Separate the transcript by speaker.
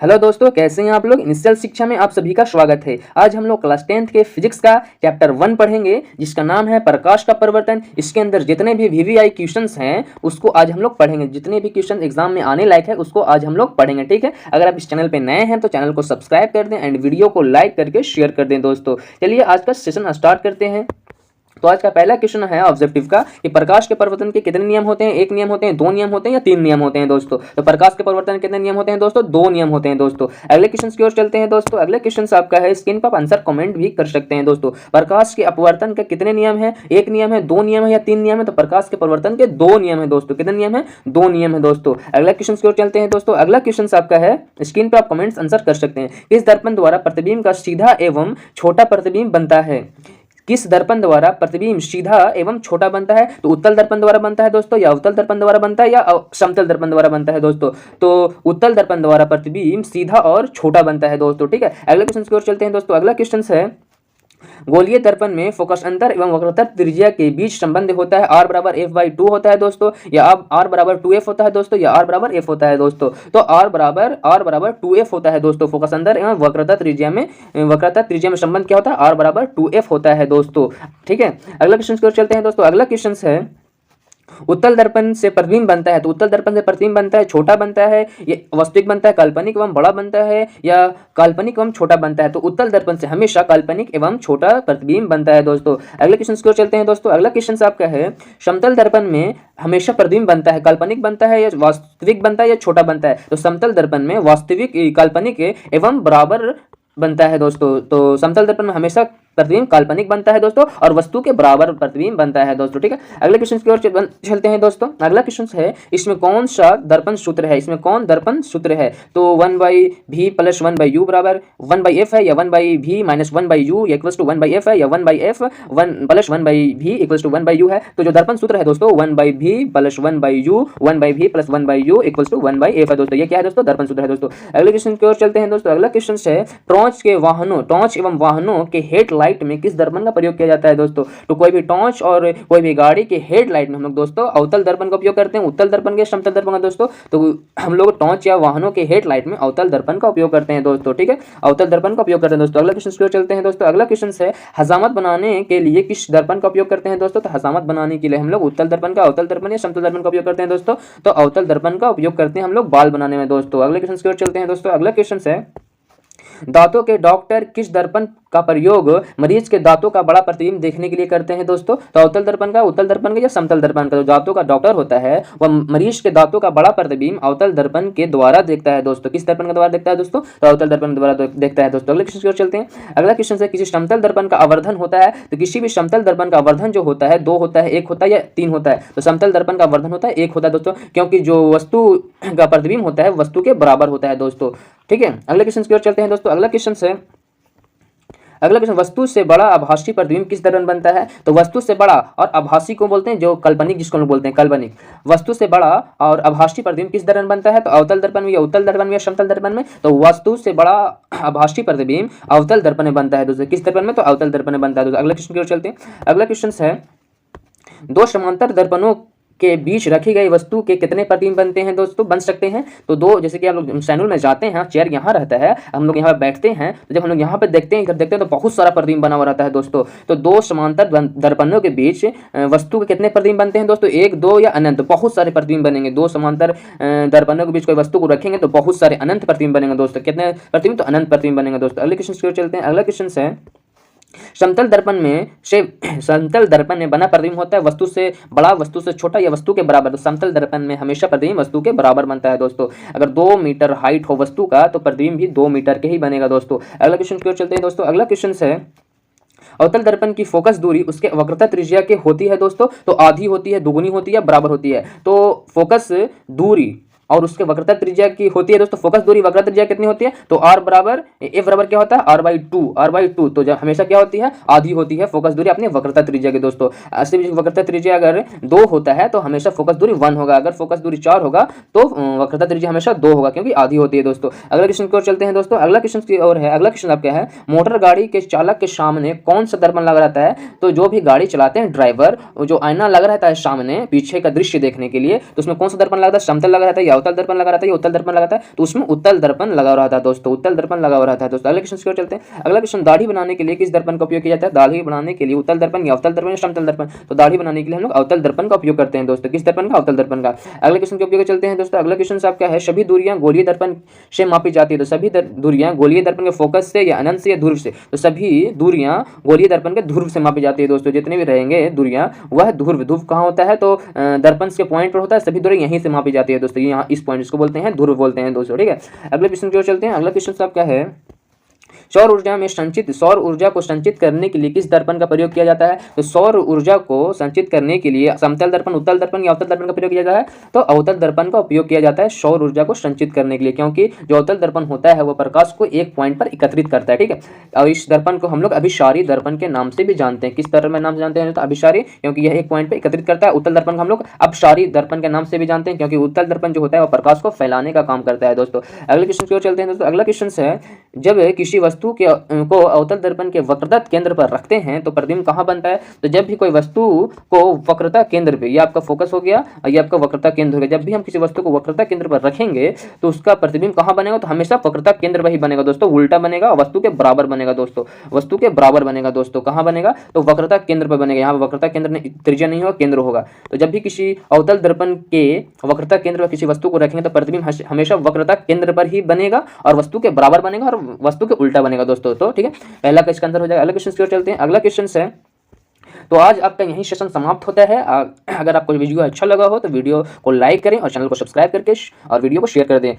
Speaker 1: Hello दोस्तों, कैसे हैं आप लोग। इनिशियल शिक्षा में आप सभी का स्वागत है। आज हम लोग क्लास 10th के फिजिक्स का चैप्टर 1 पढ़ेंगे, जिसका नाम है प्रकाश का परिवर्तन। इसके अंदर जितने भी वीवीआई क्वेश्चंस हैं उसको आज हम लोग पढ़ेंगे। जितने भी क्वेश्चन एग्जाम में आने लायक है उसको आज हम लोग पढ़ेंगे, ठीक है। अगर आप इस चैनल पर नए हैं तो चैनल को सब्सक्राइब कर दें एंड वीडियो को लाइक करके शेयर कर दें। दोस्तों चलिए आज का सेशन स्टार्ट करते हैं। तो आज का पहला क्वेश्चन है ऑब्जेक्टिव का कि प्रकाश के परिवर्तन के कितने नियम होते हैं। एक नियम होते हैं, दो नियम होते हैं या तीन नियम होते हैं दोस्तों। तो प्रकाश के परिवर्तन के कितने नियम होते हैं दोस्तों? दो नियम होते हैं दोस्तों। अगले क्वेश्चन की ओर चलते हैं दोस्तों। अगले क्वेश्चन आपका है, स्क्रीन पर आप आंसर कमेंट भी कर सकते हैं दोस्तों। प्रकाश के अपवर्तन के कितने नियम है? एक नियम है, दो नियम है या तीन नियम है? तो प्रकाश के परिवर्तन के दो नियम है दोस्तों। कितने नियम है? दो नियम है दोस्तों। अगला क्वेश्चन की ओर चलते हैं दोस्तों। अगला क्वेश्चन आपका है, स्क्रीन पर आप कमेंट्स आंसर कर सकते हैं। किस दर्पण द्वारा प्रतिबिंब का सीधा एवं छोटा प्रतिबिंब बनता है? किस दर्पण द्वारा प्रतिबिंब सीधा एवं छोटा बनता है? तो उत्तल दर्पण द्वारा बनता है दोस्तों, या अवतल दर्पण द्वारा बनता है, या समतल दर्पण द्वारा बनता है दोस्तों। तो उत्तल दर्पण द्वारा प्रतिबिंब सीधा और छोटा बनता है दोस्तों, ठीक है। अगले क्वेश्चन की ओर चलते हैं दोस्तों। अगला क्वेश्चन है, गोलीय दर्पण में फोकस अंतर एवं वक्रता त्रिज्या के बीच संबंध होता है। r बराबर f/2 होता है दोस्तों, या अब r बराबर 2f होता है दोस्तों, या r बराबर f होता है दोस्तों। तो r बराबर 2f होता है दोस्तों। फोकस अंतर एवं वक्रता त्रिज्या में संबंध क्या होता है? r बराबर 2f होता है दोस्तों, ठीक है। अगला क्वेश्चन की ओर चलते हैं दोस्तों। अगला क्वेश्चन है, उत्तल दर्पण से प्रतिबिंब बनता है। तो उत्तल दर्पण से प्रतिबिंब बनता है, छोटा बनता है, ये वास्तविक बनता है, काल्पनिक एवं बड़ा बनता है, या काल्पनिक एवं छोटा बनता है? तो उत्तल दर्पण से हमेशा काल्पनिक एवं छोटा प्रतिबिंब बनता है दोस्तों। अगले क्वेश्चन की ओर चलते हैं दोस्तों। अगला क्वेश्चन आपका है, समतल दर्पण में हमेशा प्रतिबिंब बनता है, काल्पनिक बनता है या वास्तविक बनता है या छोटा बनता है? तो समतल दर्पण में वास्तविक, काल्पनिक एवं बराबर बनता है दोस्तों। तो समतल दर्पण में हमेशा प्रतिबिंब काल्पनिक बनता है दोस्तों और वस्तु के बराबर प्रतिबिंब बनता है दोस्तों, ठीक है। अगले क्वेश्चन की ओर चलते हैं दोस्तों। अगला क्वेश्चन है, इसमें कौन सा दर्पण सूत्र है? इसमें कौन दर्पण सूत्र है? तो 1/v + 1/u बराबर 1/f है, या 1/v - 1/u = 1/f है, या 1/f 1 + 1/v = 1/u है? तो जो दर्पण सूत्र है दोस्तों 1/v + 1/u 1/v + 1/u = 1/f है दोस्तों। ये क्या है दोस्तों? दर्पण सूत्र है दोस्तों। अगले क्वेश्चन की ओर चलते हैं दोस्तों। अगला क्वेश्चन है, टॉर्च एवं वाहनों के हेडलाइट में किस दर्पण का प्रयोग किया जाता है दोस्तों? तो कोई भी टॉर्च और कोई भी गाड़ी के हेडलाइट में हम लोग दोस्तों अवतल दर्पण का उपयोग करते हैं, उत्तल दर्पण के समतल दर्पण का दोस्तों। तो हम लोग टॉर्च या वाहनों के हेडलाइट में अवतल दर्पण का उपयोग करते हैं दोस्तों, ठीक है। अवतल दर्पण का उपयोग करते हैं दोस्तों। अगला क्वेश्चन की ओर चलते हैं दोस्तों। अगला क्वेश्चन है, हजामत बनाने के लिए किस दर्पण का उपयोग करते हैं दोस्तों? तो हजामत बनाने के लिए हम लोग उत्तल दर्पण का, अवतल दर्पण या समतल दर्पण का उपयोग करते हैं दोस्तों। तो अवतल दर्पण का उपयोग करते हैं हम लोग बाल बनाने में दोस्तों। अगले क्वेश्चन की ओर चलते हैं दोस्तों। अगला क्वेश्चन है, दांतों के डॉक्टर किस दर्पण का प्रयोग मरीज के दांतों का बड़ा प्रतिबिंब देखने के लिए करते हैं दोस्तों? तो अवतल दर्पण का, उत्तल दर्पण का या समतल दर्पण का? तो दांतों का डॉक्टर होता है वह मरीज के दांतों का बड़ा प्रतिबिंब अवतल दर्पण के द्वारा देखता है दोस्तों। किस दर्पण के द्वारा देखता है दोस्तों? तो अवतल दर्पण के द्वारा देखता है दोस्तों। अगले क्वेश्चन की ओर चलते हैं। अगला क्वेश्चन है, किसी समतल दर्पण का आवर्धन होता है। तो किसी भी समतल दर्पण का आवर्धन जो होता है, दो होता है, एक होता है या तीन होता है? तो समतल दर्पण का आवर्धन होता है, एक होता है दोस्तों, क्योंकि जो वस्तु का प्रतिबिंब होता है वस्तु के बराबर होता है दोस्तों, ठीक है। अगले क्वेश्चन की ओर चलते हैं दोस्तों। अगला क्वेश्चन है, वस्तु से बड़ा आभासी प्रतिबिंब किस दर्पण बनता है? तो वस्तु से बड़ा और आभासी को बोलते हैं, जो काल्पनिक जिसको लोग बोलते हैं काल्पनिक। वस्तु से बड़ा और आभासी प्रतिबिंब किस दर्पण बनता है? तो अवतल दर्पण में या उत्तल दर्पण में या समतल दर्पण में? तो वस्तु से बड़ा आभासी प्रतिबिंब अवतल दर्पण में बनता है दोस्तों। किस दर्पण में? तो अवतल दर्पण में बनता है दोस्तों। अगले क्वेश्चन की ओर चलते हैं। अगला क्वेश्चन है, दो समांतर दर्पणों के बीच रखी गई वस्तु के कितने प्रतिबिंब बनते हैं दोस्तों? बन सकते हैं। तो दो, जैसे कि आप लोग सैलून में जाते हैं, चेयर यहाँ रहता है, हम लोग यहाँ पर बैठते हैं, तो जब हम लोग यहाँ पे देखते हैं, इधर देखते हैं, तो बहुत सारा प्रतिबिंब बना हुआ रहता है दोस्तों। तो दो समांतर दर्पणों के बीच वस्तु के कितने प्रतिबिंब बनते हैं दोस्तों? एक, दो या अनंत? बहुत सारे प्रतिबिंब बनेंगे। दो समांतर दर्पणों के बीच कोई वस्तु को रखेंगे तो बहुत सारे अनंत प्रतिबिंब बनेंगे दोस्तों। कितने प्रतिबिंब? तो अनंत प्रतिबिंब बनेंगे दोस्तों। अगले क्वेश्चन की ओर चलते हैं। अगला क्वेश्चन है, समतल दर्पण में बना प्रतिबिंब होता है वस्तु से बड़ा, वस्तु से छोटा या वस्तु के बराबर? तो समतल दर्पण में हमेशा प्रतिबिंब वस्तु के बराबर बनता है दोस्तों। अगर 2 मीटर हाइट हो वस्तु का तो प्रतिबिंब भी 2 मीटर के ही बनेगा दोस्तों। अगला क्वेश्चन की ओर चलते हैं दोस्तों। अगला क्वेश्चन है, अवतल दर्पण की फोकस दूरी उसके वक्रता त्रिज्या के होती है दोस्तों। तो आधी होती है, दुगुनी होती है, बराबर होती है? तो फोकस दूरी और उसके वक्रता त्रिज्या की होती है दोस्तों। फोकस दूरी वक्रता त्रिज्या कितनी होती है? तो r बराबर f बराबर क्या होता है? r/2। तो जब हमेशा क्या होती है? आधी होती है फोकस दूरी अपनी वक्रता त्रिज्या के दोस्तों। ऐसे भी वक्रता त्रिज्या अगर 2 होता है तो हमेशा फोकस दूरी 1 होगा। अगर फोकस दूरी 4 होगा तो वक्रता त्रिज्या हमेशा 2 होगा, क्योंकि आधी होती है दोस्तों। अगला क्वेश्चन की ओर चलते हैं दोस्तों। अगला क्वेश्चन की ओर है, अगला क्वेश्चन आपका है, मोटर गाड़ी के चालक के सामने कौन सा दर्पण लगा रहता है? तो जो भी गाड़ी चलाते हैं ड्राइवर, जो आईना लगा रहता है सामने पीछे का दृश्य देखने के लिए, तो उसमें कौन सा दर्पण लगा रहता है? समतल लगा रहता है, अवतल दर्पण लगा रहा था, ये उत्तल दर्पण लगा था, तो उसमें उत्तल दर्पण लगा रहा था दोस्तों, उत्तल दर्पण लगा रहा था दोस्तों। अगले क्वेश्चन की ओर चलते हैं। अगला क्वेश्चन, दाढ़ी बनाने के लिए किस दर्पण का उपयोग किया जाता है? दाढ़ी बनाने के लिए उत्तल दर्पण या अवतल दर्पण या समतल दर्पण? तो दाढ़ी बनाने के लिए हम लोग अवतल दर्पण का उपयोग करते हैं दोस्तों। किस दर्पण का? अवतल दर्पण का। अगले क्वेश्चन के उपयोग चलते हैं दोस्तों। अगला क्वेश्चन आपका है, सभी दूरियां गोलीय दर्पण से मापी जाती है, तो सभी दूरियां गोलीय दर्पण के फोकस से या अनंत से या ध्रुव से? तो सभी दूरियां गोलीय दर्पण के ध्रुव से मापी जाती है दोस्तों। जितने भी रहेंगे दूरियां, वह ध्रुव कहाँ होता है? तो दर्पण के पॉइंट पर होता है, सभी दूरियां यहीं से मापी जाती है दोस्तों। यहाँ इस पॉइंट इसको बोलते हैं ध्रुव बोलते हैं दोस्तों, ठीक है। अगले क्वेश्चन की ओर चलते हैं। अगला क्वेश्चन आपका है, सौर ऊर्जा को संचित करने के लिए किस दर्पण का प्रयोग किया जाता है? तो सौर ऊर्जा को संचित करने के लिए समतल दर्पण, उत्तल दर्पण या अवतल दर्पण का प्रयोग किया जाता है? तो अवतल दर्पण का उपयोग किया जाता है सौर ऊर्जा को संचित करने के लिए, क्योंकि जो अवतल दर्पण होता है वह प्रकाश को एक पॉइंट पर एकत्रित करता है, ठीक है। और इस दर्पण को हम लोग अभिसारी दर्पण के नाम से भी जानते हैं। किस दर्पण के नाम से जानते हैं? तो अभिसारी, क्योंकि यह एक पॉइंट पर एकत्रित करता है। उत्तल दर्पण को हम लोग अपसारी दर्पण के नाम से भी जानते हैं, क्योंकि उत्तल दर्पण जो होता है वह प्रकाश को फैलाने का काम करता है दोस्तों। अगले क्वेश्चन की ओर चलते हैं दोस्तों। अगला क्वेश्चन है, जब किसी वस्तु को अवतल दर्पण के वक्रता केंद्र पर रखते हैं तो प्रतिबिंब कहाँ बनता है? तो जब भी कोई वस्तु को वक्रता केंद्र पे, ये आपका फोकस हो गया और ये आपका वक्रता केंद्र हो गया, जब भी हम किसी वस्तु को वक्रता केंद्र पर रखेंगे तो उसका प्रतिबिंब कहाँ बनेगा? तो हमेशा वक्रता केंद्र पर ही बनेगा दोस्तों, उल्टा बनेगा और वस्तु के बराबर बनेगा दोस्तों, वस्तु के बराबर बनेगा दोस्तों। कहाँ बनेगा? तो वक्रता केंद्र पर बनेगा। यहाँ वक्रता केंद्र त्रिज्या नहीं होगा, केंद्र होगा। तो जब भी किसी अवतल दर्पण के वक्रता केंद्र पर किसी वस्तु को रखेंगे तो प्रतिबिंब हमेशा वक्रता केंद्र पर ही बनेगा और वस्तु के बराबर बनेगा और वस्तु के उल्टा बनेगा दोस्तों। तो ठीक है, पहला का इसका आंसर हो जाएगा। अगले क्वेश्चन की ओर चलते हैं। अगला क्वेश्चन है, तो आज आपका यही सेशन समाप्त होता है। अगर आपको वीडियो अच्छा लगा हो तो वीडियो को लाइक करें और चैनल को सब्सक्राइब करके और वीडियो को शेयर कर दें।